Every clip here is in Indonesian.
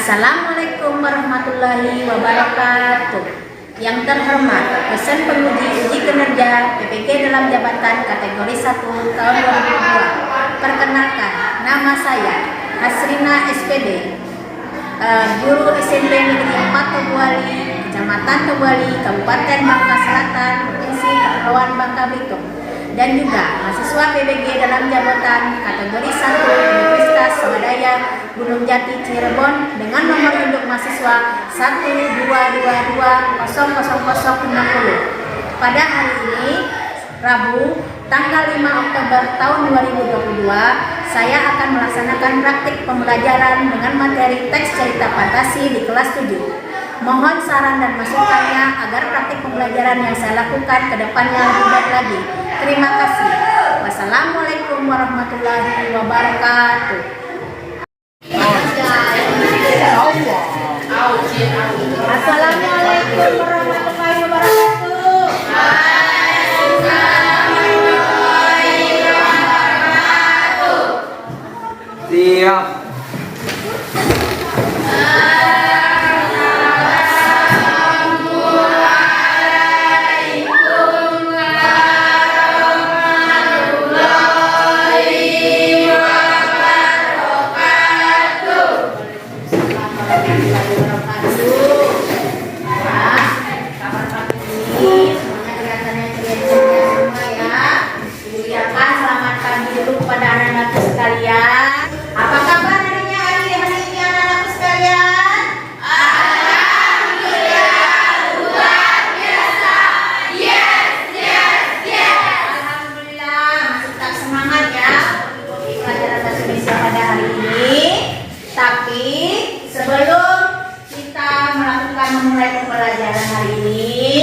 Assalamualaikum warahmatullahi wabarakatuh. Yang terhormat, dosen penguji uji kinerja PPG dalam jabatan kategori 1 tahun 2002. Perkenalkan, nama saya Hasrina SPD, guru SMP Negeri 4 Teguali, Kecamatan Teguali, Kabupaten Bangka Selatan, Provinsi Kepulauan Bangka Belitung, dan juga mahasiswa PPG dalam jabatan kategori 1 Universitas Swadaya Gunung Jati Cirebon dengan nomor induk mahasiswa 122200060. Pada hari ini, Rabu, tanggal 5 Oktober tahun 2022, saya akan melaksanakan praktik pembelajaran dengan materi teks cerita fantasi di kelas 7. Mohon saran dan masukannya agar praktik pembelajaran yang saya lakukan ke depannya lebih baik lagi. Terima kasih. Wassalamualaikum warahmatullahi wabarakatuh. Assalamualaikum warahmatullahi wabarakatuh. Siap. Selamat pagi dulu kepada anak-anakku sekalian. Apa kabar hari ini anak-anakku sekalian? Alhamdulillah, luar biasa. Yes. Alhamdulillah, masih tetap semangat ya mengikuti pelajaran bahasa Indonesia pada hari ini. Tapi sebelum kita memulai pembelajaran hari ini,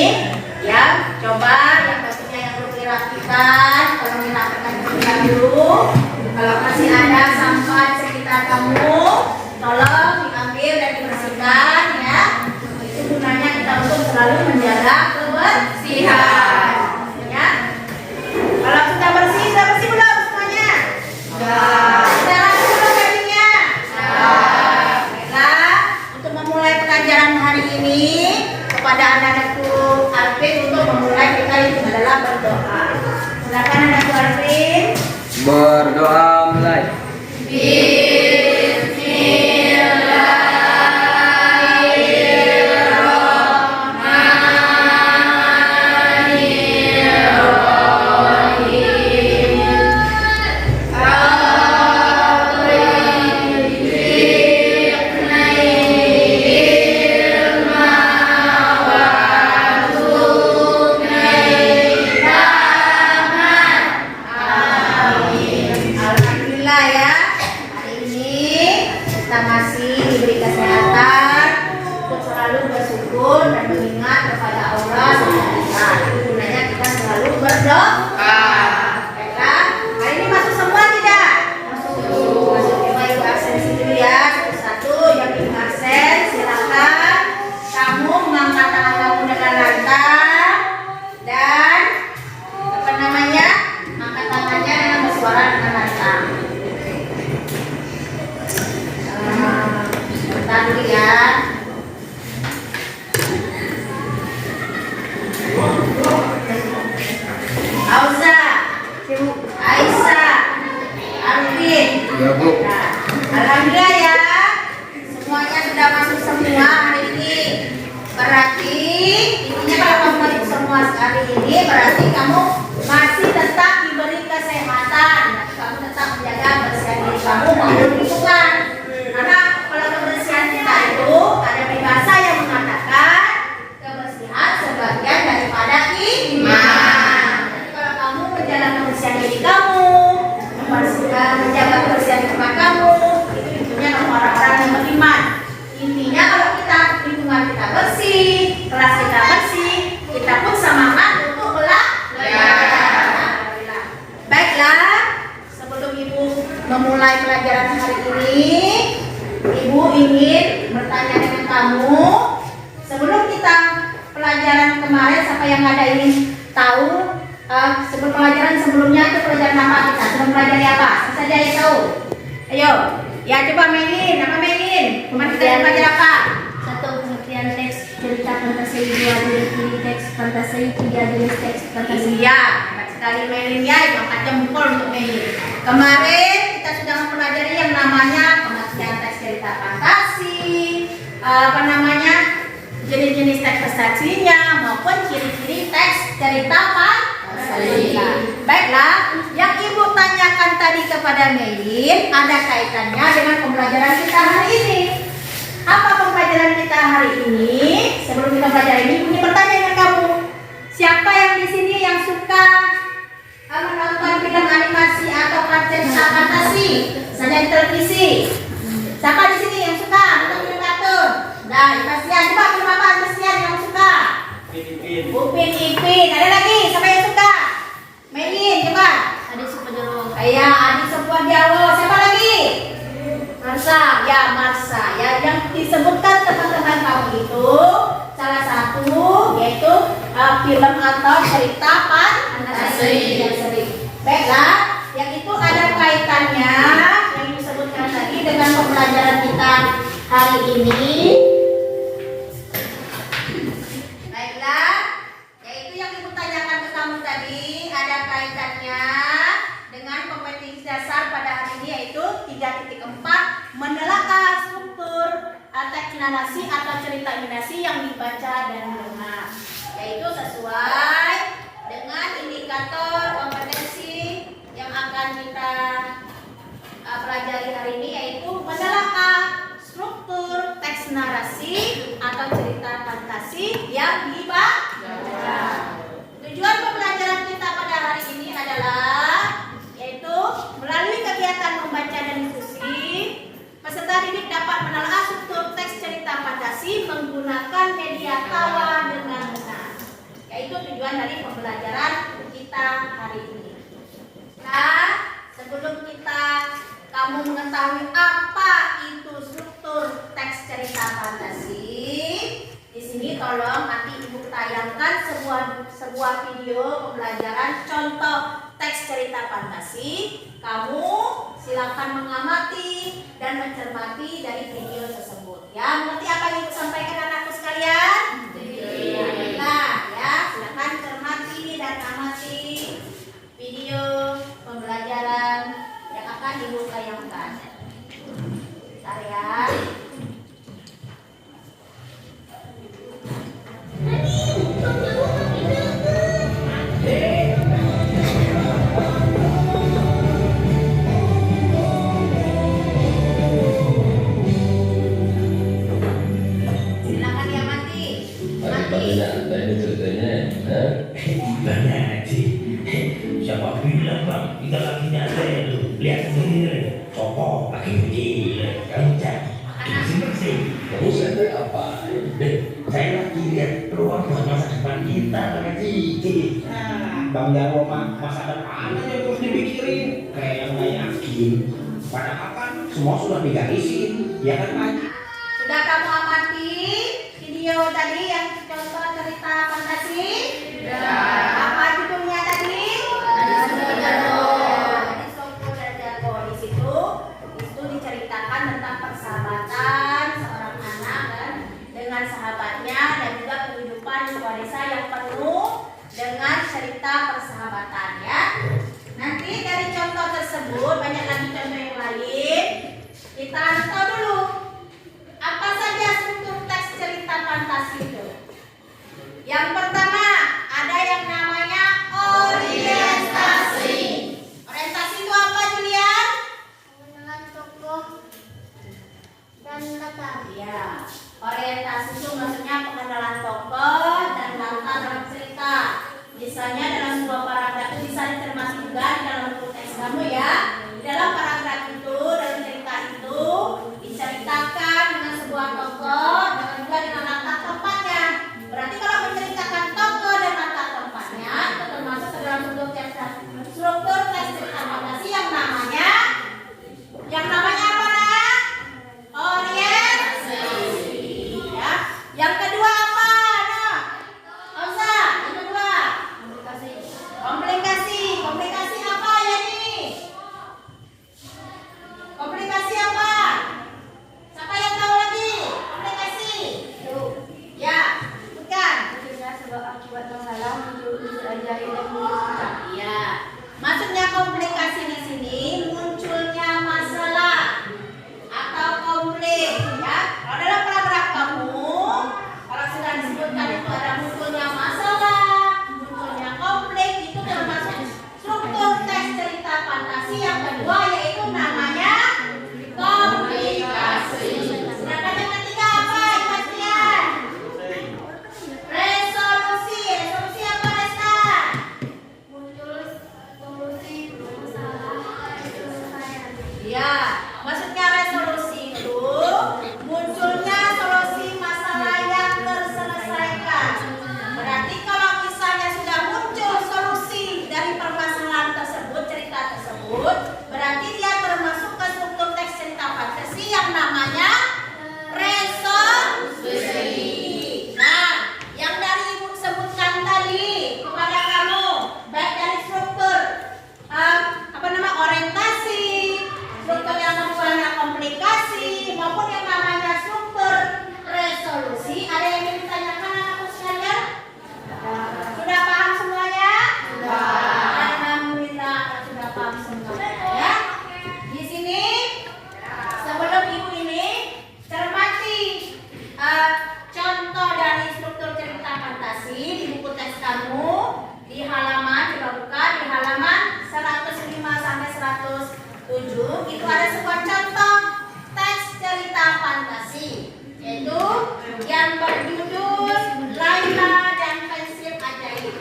ya coba yang pastinya yang perlu dirapikan, tolong dirapikan dulu. Kalau masih ada sampah di sekitar kamu, tolong diambil dan dibersihkan ya. Itu gunanya kita untuk selalu menjaga kebersihan. Ya. Kalau sudah bersih belum semuanya? Sudah langsung belum bajunya? Baiklah, untuk memulai pelajaran hari ini kepada anak-anakku Alvin untuk memulai kita itu adalah berdoa. Silakan anak-anakku Alvin. Berdoa mulai. Alhamdulillah ya, hari ini kita masih diberi kesehatan untuk selalu bersyukur dan mengingat kepada Allah SWT. Itu gunanya kita selalu berdoa. Baiklah, hari ini masuk semua tidak? Masuk. Coba ibu absensi dulu ya, satu-satu. Yang ibu absen, silakan kamu mengangkat tangan kamu dengan lantang dan angkat tangannya dengan bersuara dengan lantang. Bentar dulu ya. Auza, Aisyah, Arvin. Ya, Bu. Nah, alhamdulillah ya, semuanya sudah masuk semua hari ini. Berarti intinya kalau kamu masuk semua hari ini, berarti kamu masih tetap diberi kesehatan. Kamu tetap menjaga kebersihan diri kamu maupun lingkungan. Karena kalau kebersihan kita itu ada bahasa yang mengatakan kebersihan sebagian daripada iman. Jadi kalau kamu menjaga kebersihan diri kamu, menjaga kebersihan tempat kamu, itu intinya kamu orang-orang yang beriman. Intinya kalau lingkungan kita bersih, kelas kita bersih, kita pun semangat untuk belajar. Baiklah, sebelum ibu memulai pelajaran hari ini, ibu ingin bertanya dengan kamu. Sebelum kita pelajaran kemarin, siapa yang ada ingin tahu sebelum pelajaran sebelumnya itu pelajaran apa kita? Sebelum pelajari apa? Siapa saja yang tahu? Ayo, ya coba Meli, nama Meli. Melin, kemarin kita belajar apa? 1. Pengertian teks cerita fantasi. 2. Definisi teks fantasi. 3. Jenis teks fantasi. Iya, hebat sekali Melin ya, angkat jempol untuk Melin. Kemarin kita sudah mempelajari yang namanya pengertian teks cerita fantasi, jenis-jenis teks fantasinya maupun ciri-ciri teks cerita fantasi. Baiklah, yang ibu tanyakan tadi kepada Melin ada kaitannya dengan pembelajaran kita hari ini. Apa pembelajaran kita hari ini? Sebelum kita belajar ini, punya pertanyaan dengan kamu. Siapa yang di sini yang suka menonton film animasi atau cerita fantasi saja di televisi? Siapa di sini yang suka menonton film kartun? Nah, kasihan. Coba film apa kasihan yang suka? Upin Ipin. Ada lagi? Siapa yang suka? Melin, coba. Ada Supajero. Iya, Adik Supadiawo. Siapa lagi? Marsa. Ya, Marsa. Ya, yang disebutkan teman-teman kamu itu salah satu yaitu film atau cerita fantasi. Baiklah, yang itu ada kaitannya yang disebutkan tadi dengan pembelajaran kita hari ini. Baiklah, yaitu yang ibu tanyakan ke kamu tadi ada kaitannya dengan kompetensi dasar pada hari ini yaitu 3.4 menelaah struktur teks narasi atau cerita animasi yang dibaca dan dengar, yaitu sesuai dengan indikator kompetensi yang akan kita pelajari hari ini yaitu menelaah struktur teks narasi atau cerita fantasi yang dibaca. Tujuan pembelajaran kita pada hari ini adalah yaitu melalui kegiatan membaca dan diskusi, peserta didik dapat menelaah struktur teks cerita fantasi menggunakan media tawa dengan benar. Yaitu tujuan dari pembelajaran kita hari ini. Nah, sebelum kamu mengetahui apa itu struktur teks cerita fantasi, di sini tolong nanti ibu tayangkan sebuah video pembelajaran contoh teks cerita fantasi. Kamu silakan mengamati dan mencermati dari video tersebut. Ya, mengerti apa yang ibu sampaikan anakku sekalian? Nah, ya, silakan cermati dan amati video pembelajaran yang akan ibu tayangkan. Bentar ya. Silakan diamati. Ada ini ceritanya, Banyak sih. Siapa bilang bang, kita lagi nyantai itu. Lihat sendiri, Sopo lagi kecil, kamu cek. Bersih. kamu sadar apa? Saya lagi lihat peluang buat masa depan kita lagi. Bang Jarwo masa depan aja terus dipikirin. Kayak yang nggak yakin. Padahal kan semua sudah digarisin, ya kan Pak? Sudah kamu amati video tadi yang contoh cerita fantasi? Apa judulnya tadi? Adik Soko dan Jarwo. Di situ itu diceritakan tentang persahabatan seorang anak kan dengan sahabatnya dan juga kehidupan di sebuah desa yang penuh dengan cerita persahabatan ya. Nanti dari contoh tersebut banyak lagi contoh yang lain. Kita tahu dulu apa saja struktur teks cerita fantasi itu. Yang pertama ada yang namanya orientasi. Orientasi itu apa Julian? Mengenal tokoh dan latar. Ya, orientasi itu maksudnya pengenalan tokoh dan latar dalam cerita. Misalnya dalam sebuah paragraf itu bisa dicermati juga di dalam buku teks kamu ya. Di dalam paragraf itu, dalam cerita itu diceritakan dengan sebuah tokoh dan juga dengan latar tempatnya. Berarti kalau menceritakan tokoh dan latar tempatnya itu termasuk ke dalam struktur teks cerita fantasi yang namanya apa nak? Orientasi. Ya. Yang kedua apa? Nah, Oza, yang kedua komplikasi apa ya ini? Komplikasi apa? Siapa yang muncul unsur ajaib dan muncul. Ya, maksudnya komplikasi di sini munculnya masalah atau konflik. Ya, kalau dalam paragraf kamu, kalau sudah disebutkan itu ada munculnya masalah, munculnya konflik, itu termasuk struktur teks cerita fantasi yang kedua yaitu namanya komplikasi. Sedangkan yang ketiga apa, Bastian? Resolusi. Resolusi apa, Resta? Muncul solusi masalah selesai. Ya, maksudnya resolusi itu munculnya solusi masalah yang terselesaikan. Berarti kalau misalnya sudah muncul solusi dari permasalahan tersebut, cerita tersebut, berarti dia termasuk ke struktur teks cerita fantasi yang namanya resolusi. Nah, yang dari Ibu sebutkan tadi kepada kamu, baik dari struktur orientasi, struktur yang namanya komplikasi, maupun yang namanya struktur resolusi. Ada yang ingin ditanyakan anakku sekalian? Sudah paham semuanya? Alhamdulillah sudah paham semuanya ya. Di sini sebelum ibu ini cermati contoh dari struktur cerita fantasi di buku teks kamu di halaman, coba buka di halaman 105 sampai 107. Itu ada sebuah contoh teks cerita fantasi, yaitu yang berjudul Laila dan Pensil Ajaib.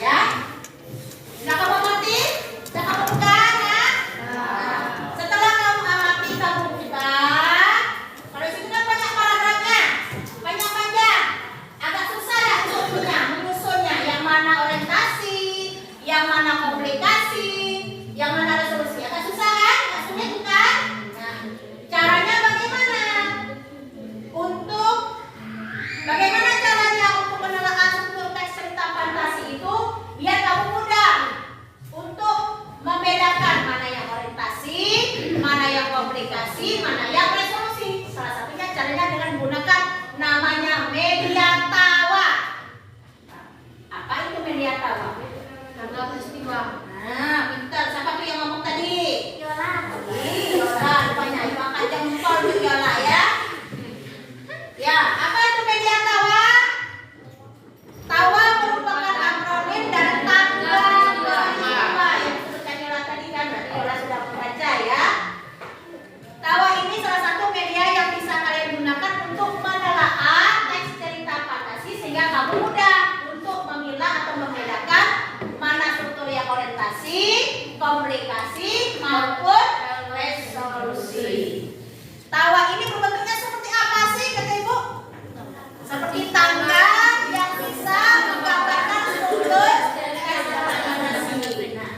Ya, sudah kamu amati? Sudah kamu buka ya? Setelah kamu amati, kamu buka. Kalau di situ kan banyak paragrafnya, banyak panjang, agak susah ya untuk menyusunnya. Yang mana orientasi, yang mana komplikasi, yang mana resolusi. Agak susah kan? Agak sulit bukan? Nah, caranya bagaimana? Bagaimana caranya untuk menelaah struktur teks cerita fantasi itu biar kamu mudah untuk membedakan mana yang orientasi, mana yang komplikasi, mana yang resolusi. Salah satunya caranya dengan menggunakan namanya media tawa. Apa itu media tawa? Tanggal peristiwa. Nah, pintar. Siapa tuh yang ngomong tadi? Yola. Yola, rupanya Ibu akan jempol tuh Yola ya. Ya, apa itu media tawa? Tawa merupakan akronim dari tanggal peristiwa yang disebutkan Yola tadi kan. Berarti Yola sudah membaca ya. Tawa ini salah satu media yang bisa kalian gunakan untuk menelaah teks cerita fantasi sehingga kamu mudah untuk memilah atau membedakan mana struktur yang orientasi, komplikasi maupun resolusi. Tawa ini berbentuknya seperti apa sih kata Ibu? Seperti tangga yang bisa menggambarkan struktur teks fantasi. Nah,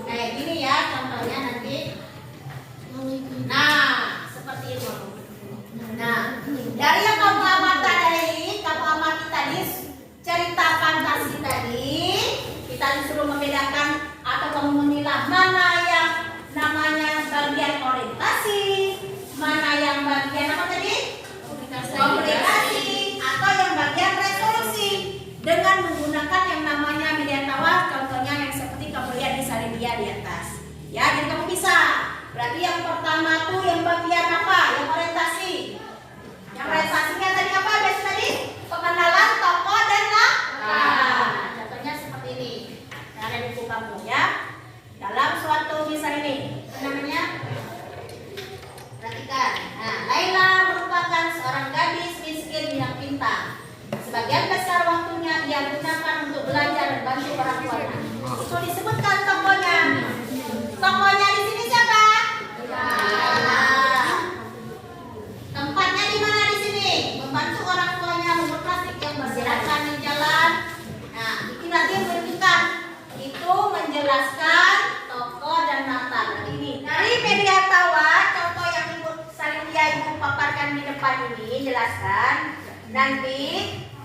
kayak gini ya contohnya nanti. Nah, seperti itu. Nah, dari yang kamu amati tadi cerita fantasi tadi, kita disuruh membedakan atau kamu memilah mana yang namanya bagian orientasi, mana yang bagian apa tadi? Komplikasi, atau yang bagian resolusi dengan menggunakan yang namanya media tawa. Contohnya yang seperti kamu lihat di salidia di atas. Ya, jadi kamu bisa. Berarti yang pertama tuh yang bagian apa? Yang orientasi. Yang orientasinya tadi apa? Biasa tadi pengenalan tokoh dan latar. Contohnya seperti ini. Nah, ada di buku kamu ya. Dalam suatu misal ini, apa namanya? Perhatikan. Nah, Laila merupakan seorang gadis miskin yang pintar. Sebagian besar waktunya ia gunakan untuk belajar dan bantu orang tuanya. Itu disebutkan tokohnya. Tokohnya di sini siapa? Tempatnya di mana di sini? Membantu orang tuanya membuat plastik yang berserakan di jalan. Nah, itu nanti menunjukkan itu menjelaskan tokoh dan latar. Ini dari media tawa, contoh yang Ibu paparkan di depan ini jelaskan. Nanti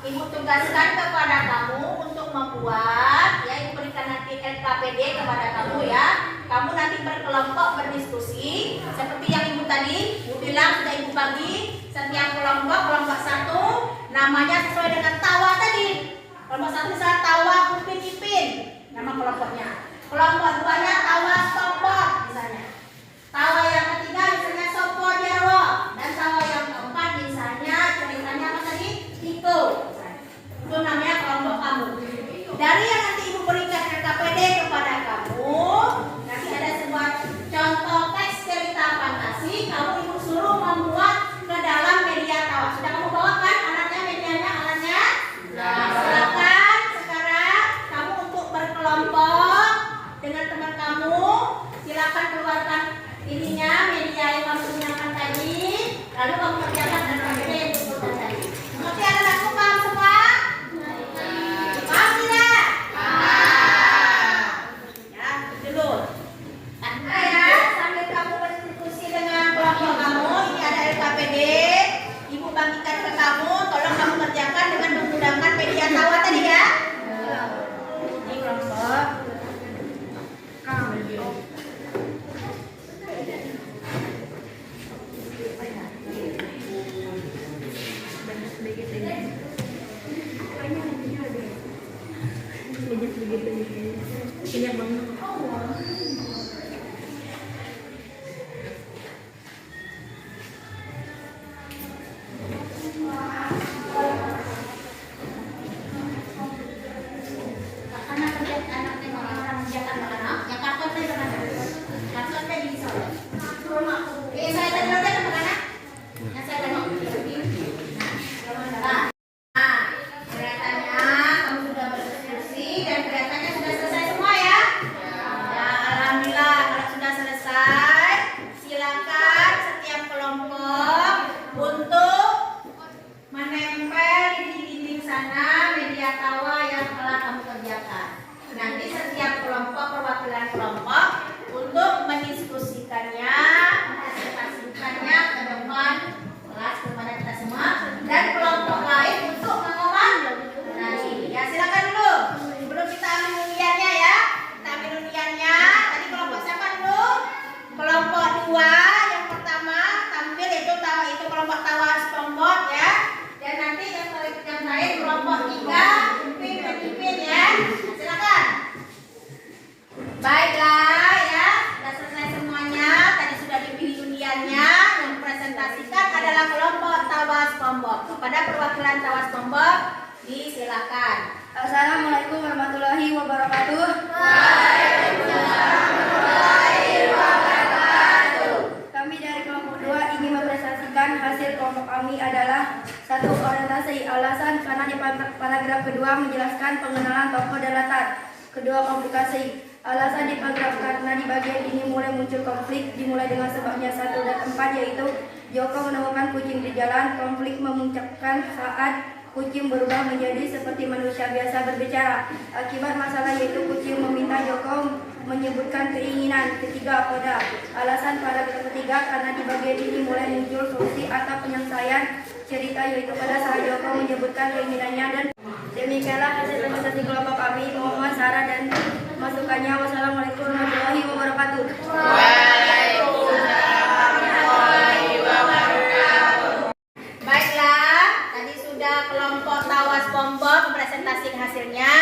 Ibu tugaskan kepada kamu untuk membuat, ya Ibu berikan nanti LKPD kepada kamu ya. Kamu nanti berkelompok berdiskusi seperti yang Ibu tadi Ibu bilang sudah Ibu bagi setiap kelompok 1 namanya sesuai dengan tawa tadi. Kelompok 1 misalnya Tawa Upin Ipin, nama kelompoknya. Kelompok 2-nya Tawa SpongeBob misalnya. Tawa yang ketiga misalnya Sopo Jarwo, dan tawa yang keempat misalnya ceritanya apa tadi? Iko. Itu namanya kelompok kamu. Dari yang nanti ibu berikan RKPD kepada kamu, nanti ada sebuah contoh teks cerita fantasi. Kamu ibu suruh membuat ke dalam media tawa. Sudah kamu bawakan alatnya, medianya, alatnya? Nah, silakan sekarang kamu untuk berkelompok dengan teman kamu. Silakan keluarkan ininya, media yang kamu gunakan tadi. Lalu kamu kerjakan RKPD yang disebutkan tadi. Mengerti anak-anakku, paham semua? Paham tidak? Ya, dulu. Ya, sambil kamu berdiskusi dengan kelompok kamu, ini ada RKPD. Ibu bagikan ke kamu, tolong kamu kerjakan dengan menggunakan media tawa tadi ya. Ini kelompok kamu. Baiklah ya, sudah selesai semuanya. Tadi sudah dipilih undiannya. Yang presentasikan adalah kelompok Tawa SpongeBob. Kepada perwakilan Tawa SpongeBob, disilakan. Assalamualaikum warahmatullahi wabarakatuh. Kami dari kelompok 2 ingin mempresentasikan hasil kelompok kami adalah 1. Orientasi alasan karena di paragraf kedua menjelaskan pengenalan tokoh dan latar. Kedua, komplikasi alasan di paragraf karena di bagian ini mulai muncul konflik dimulai dengan sebabnya 1 dan 4, yaitu Joko menemukan kucing di jalan. Konflik memuncakkan saat kucing berubah menjadi seperti manusia biasa berbicara. Akibat masalah yaitu kucing meminta Joko menyebutkan keinginan. Ketiga, koda alasan pada ketiga karena di bagian ini mulai muncul solusi atau penyelesaian cerita, yaitu pada saat Joko menyebutkan keinginannya. Dan demikianlah hasil presentasi kelompok kami. Mohon saran dan masukannya. Wassalamualaikum warahmatullahi wabarakatuh. Baiklah, tadi sudah kelompok Tawa SpongeBob presentasi hasilnya.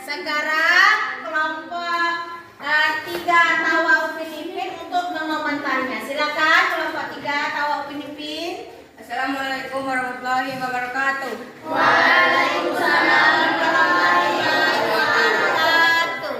Sekarang kelompok 3 Tawa Upin Ipin untuk mengomentarinya. Silakan kelompok 3 Tawa Upin Ipin. Assalamualaikum warahmatullahi wabarakatuh. Waalaikumsalam warahmatullahi wabarakatuh.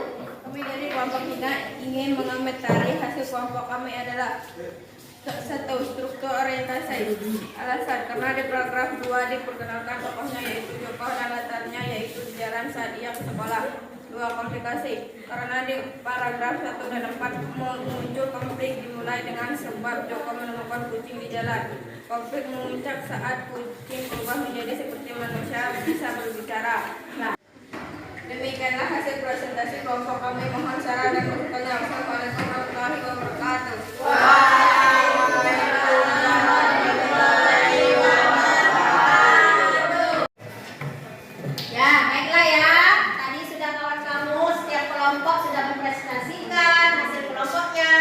Kami dari kelompok 3 ingin mengomentari hasil kelompok kami adalah 1. Struktur orientasi alasan karena di paragraf 2 diperkenalkan tokohnya yaitu Joko dan latarnya yaitu di jalan saat ia ke sekolah. 2. Komplikasi karena di paragraf 1 dan 4 muncul konflik dimulai dengan sebab Joko menemukan kucing di jalan. Konflik memuncak saat kucing berubah menjadi seperti manusia bisa berbicara. Demikianlah hasil presentasi kelompok kami. Mohon saran dan masukannya. Wassalamualaikum warahmatullahi wabarakatuh. Ya, baiklah ya. Tadi sudah kawan kamu, setiap kelompok sudah mempresentasikan hasil kelompoknya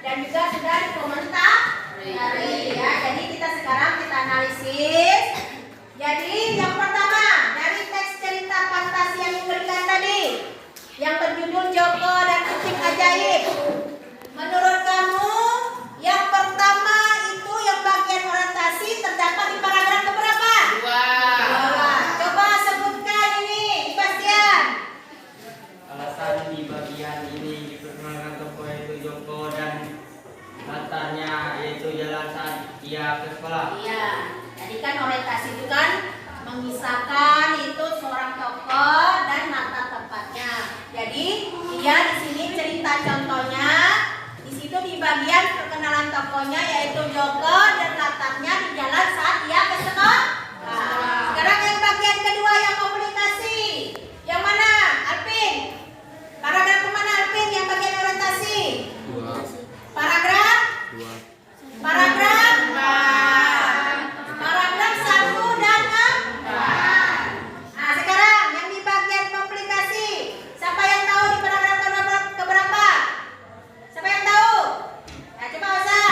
dan juga sudah dikomentari ya. Jadi sekarang kita analisis. Jadi yang pertama dari teks cerita fantasi Iya, kepala. Iya, jadi kan orientasi itu kan mengisahkan itu seorang tokoh dan latar tempatnya. Jadi dia di sini cerita contohnya, di situ di bagian perkenalan tokohnya yaitu Joko dan latarnya di jalan saat dia ke sekolah. Nah, sekarang yang bagian kedua yang komunikasi, yang mana Alvin? Paragraf kemana Alvin yang bagian orientasi? Paragraf? Paragraf? Paragraf 1 dan 4. Nah, sekarang yang di bagian komplikasi. Siapa yang tahu di paragraf keberapa? Siapa yang tahu? Nah, coba Oza.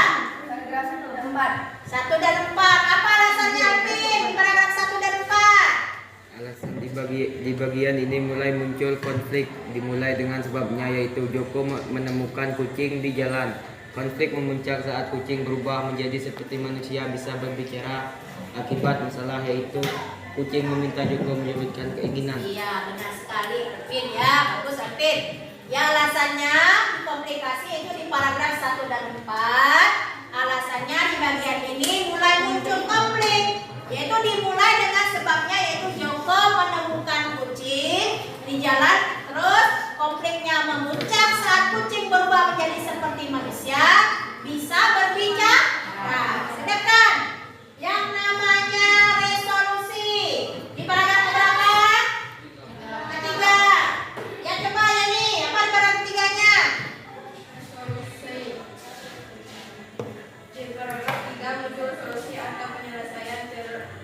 Paragraf 1 dan 4. 1 dan 4. Apa alasannya Alvin di paragraf 1 dan 4? Alasan di bagian ini mulai muncul konflik dimulai dengan sebabnya yaitu Joko menemukan kucing di jalan. Konflik memuncak saat kucing berubah menjadi seperti manusia bisa berbicara. Akibat masalah yaitu kucing meminta Joko menyebutkan keinginan. Iya, benar sekali Alvin ya. Bagus Alvin. Ya, alasannya komplikasi itu di paragraf 1 dan 4. Alasannya di bagian ini mulai muncul konflik, yaitu dimulai dengan sebabnya yaitu Joko menemukan kucing di jalan. Terus konfliknya memuncak saat kucing berubah menjadi seperti manusia bisa berbicara. Sedangkan yang namanya resolusi di paragraf berapa? Ketiga. Ya coba ya nih, apa di paragraf ketiganya? Di paragraf 3 muncul solusi atau penyelesaian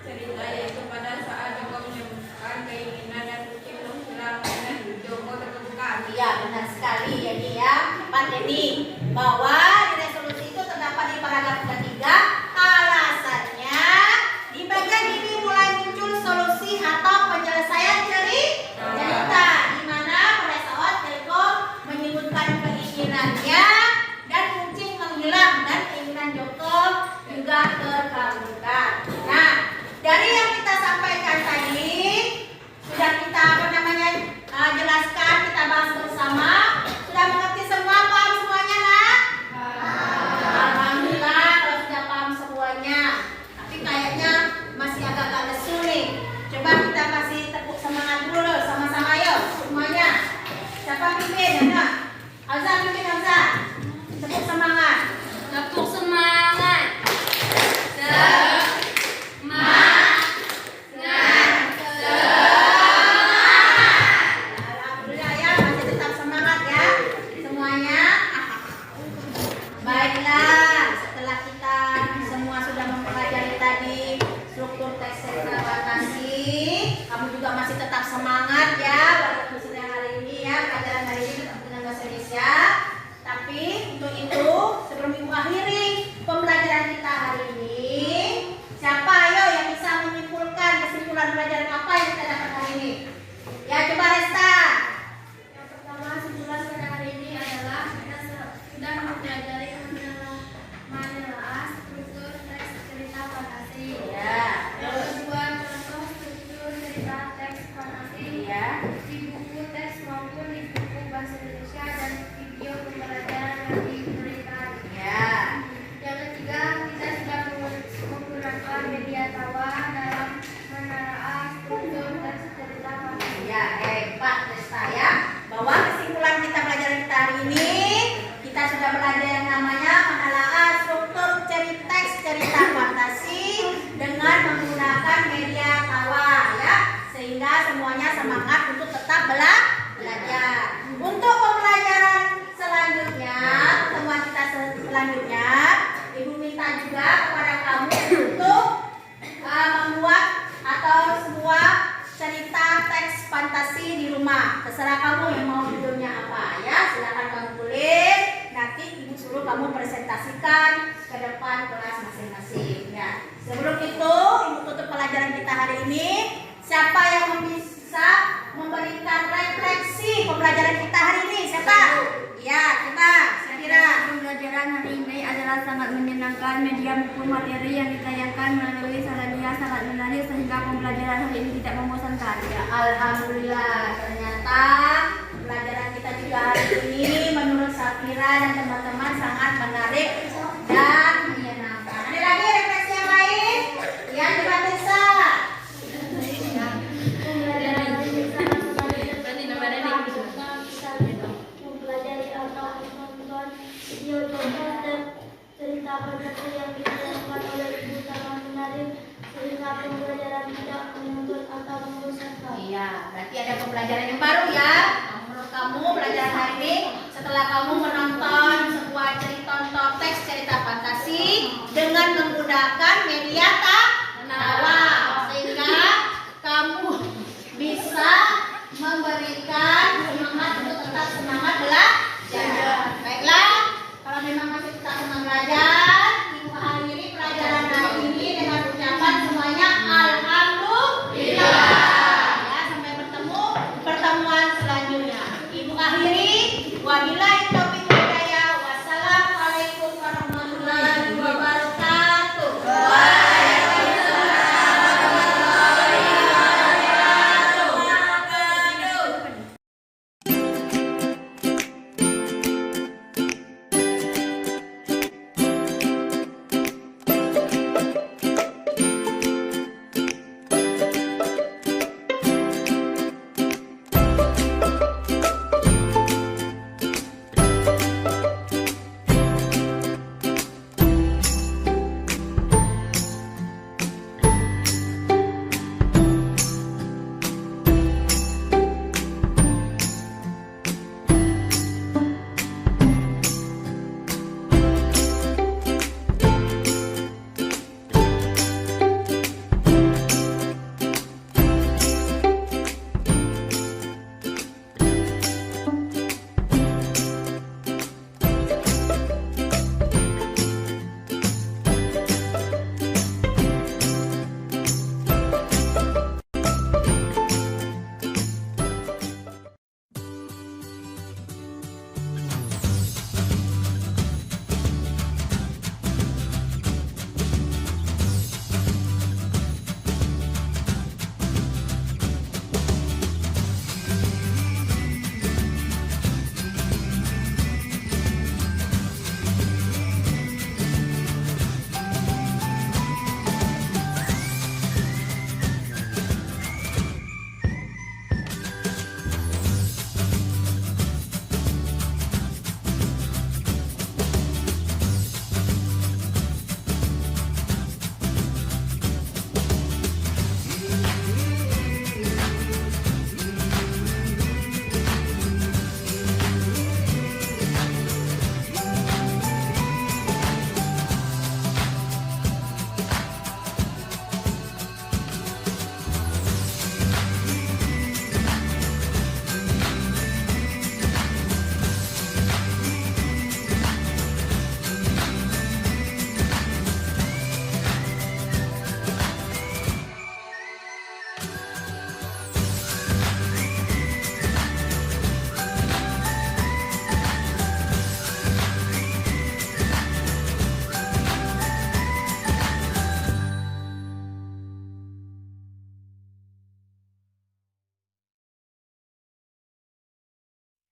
cerita yaitu pada saat Joko menyebutkan keinginan dan kucing menghilang dan Joko terbuka. Iya benar sekali ya nih ya Pak Denny, bahwa di resolusi itu terdapat di paragraf ketiga alasannya di bagian ini mulai muncul solusi atau penyelesaian cerita di mana pada saat Joko menyebutkan keinginannya dan kucing menghilang dan keinginan Joko juga terkabulkan. Nah, dari yang kita sampaikan tadi sudah kita jelaskan, kita bahas bersama. Sudah mengerti semua, paham semuanya nak? Alhamdulillah kalau sudah paham semuanya. Tapi kayaknya masih agak-agak lesu nih. Coba kita kasih tepuk semangat dulu sama-sama yuk semuanya. Siapa pimpin? Ada? Alza pimpin Alza. Tepuk semangat. Tepuk semangat. Alhamdulillah ya, masih tetap semangat ya semuanya. Baiklah, setelah kita semua sudah mempelajari tadi struktur teks cerita fantasi, kamu juga masih tetap semangat ya walaupun sedang hari ini ya pelajaran hari ini dengan bahasa Indonesia. Tapi untuk itu sebelum ibu akhiri pembelajaran kita hari ini, siapa ayo yang bisa menyimpulkan kesimpulan pelajaran apa yang kita dapat hari ini? Ya coba Resta. Yang pertama, kesimpulan pada hari ini adalah kita sudah mempelajari menelaah struktur teks cerita fantasi. Ya. Yang kedua, contoh struktur cerita teks fantasi Ya. di buku teks maupun di buku bahasa Indonesia dan video pembelajaran yang diberikan. Ya. Yang ketiga, kita sudah menggunakan media tawa dalam menelaah struktur teks cerita fantasi. Ya, hebat Resta ya. Bahwa kesimpulan kita pelajaran kita hari ini, kita sudah belajar yang namanya menelaah struktur teks cerita fantasi dengan menggunakan media tawa ya. Sehingga semuanya semangat untuk tetap belajar. Untuk pembelajaran selanjutnya, pertemuan kita selanjutnya, Ibu minta juga kepada kamu untuk membuat atau sebuah cerita teks fantasi di rumah. Terserah kamu yang mau judulnya apa ya. Silakan kamu tulis. Nanti ibu suruh kamu presentasikan ke depan kelas masing-masing. Ya. Sebelum itu, ibu tutup pelajaran kita hari ini. Siapa yang bisa memberikan refleksi pembelajaran kita hari ini? Siapa? Ya, coba. Saya kira. Pembelajaran hari ini adalah sangat menyenangkan. Media buku materi yang ditayangkan melalui Salandia sangat menarik sehingga pembelajaran hari ini tidak membosankan. Ya, alhamdulillah. Ternyata pelajaran kita juga hari ini menurut Safira dan teman-teman sangat menarik dan menyenangkan. Ada lagi pembelajaran tidak menuntut atau membosankan. Iya, berarti ada pembelajaran yang baru ya. Menurut kamu pelajaran hari ini setelah kamu menonton sebuah cerita teks cerita fantasi dengan menggunakan media tawa.